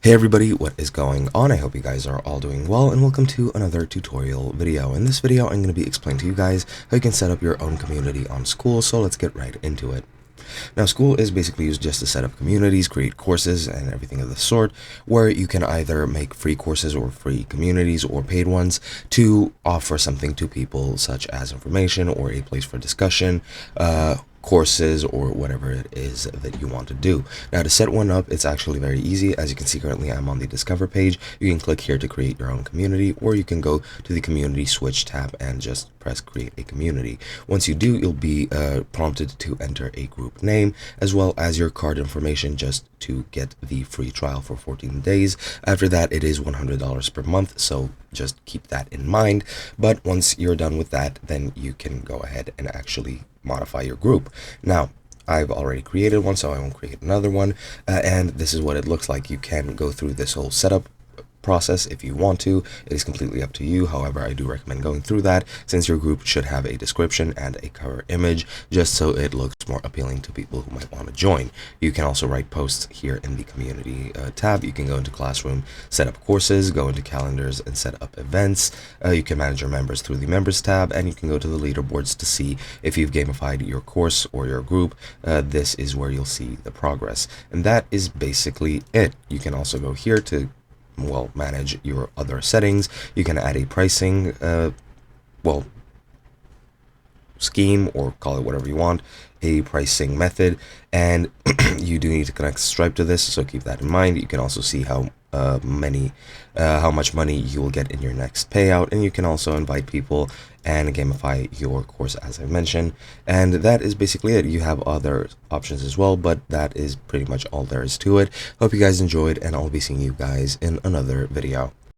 Hey everybody, what is going on? I hope you guys are all doing well, and welcome to another tutorial video. In this video, I'm going to be explaining to you guys how you can set up your own community on Skool, so let's get right into it. Now, Skool is basically used just to set up communities, create courses, and everything of the sort, where you can either make free courses or free communities or paid ones to offer something to people, such as information or a place for discussion, courses, or whatever it is that you want to do. Now, to set one up, it's actually very easy. As you can see, currently I'm on the Discover page. You can click here to create your own community, or you can go to the Community Switch tab and just press Create a Community. Once you do, you'll be prompted to enter a group name as well as your card information just to get the free trial for 14 days. After that, it is $100 per month, so just keep that in mind. But once you're done with that, then you can go ahead and actually modify your group. Now, I've already created one, so I won't create another one, and this is what it looks like. You can go through this whole setup process if you want to. It is completely up to you. However, I do recommend going through that, since your group should have a description and a cover image, just so it looks more appealing to people who might want to join. You can also write posts here in the community tab. You can go into Classroom, set up courses, go into calendars and set up events. You can manage your members through the members tab, and you can go to the leaderboards to see if you've gamified your course or your group. This is where you'll see the progress, and that is basically it. You can also go here to manage your other settings. You can add a pricing scheme, or call it whatever you want, a pricing method, and you do need to connect Stripe to this, so keep that in mind. You can also see how much money you will get in your next payout, and you can also invite people and gamify your course, as I mentioned. And that is basically it. You have other options as well, but that is pretty much all there is to it. Hope you guys enjoyed, and I'll be seeing you guys in another video.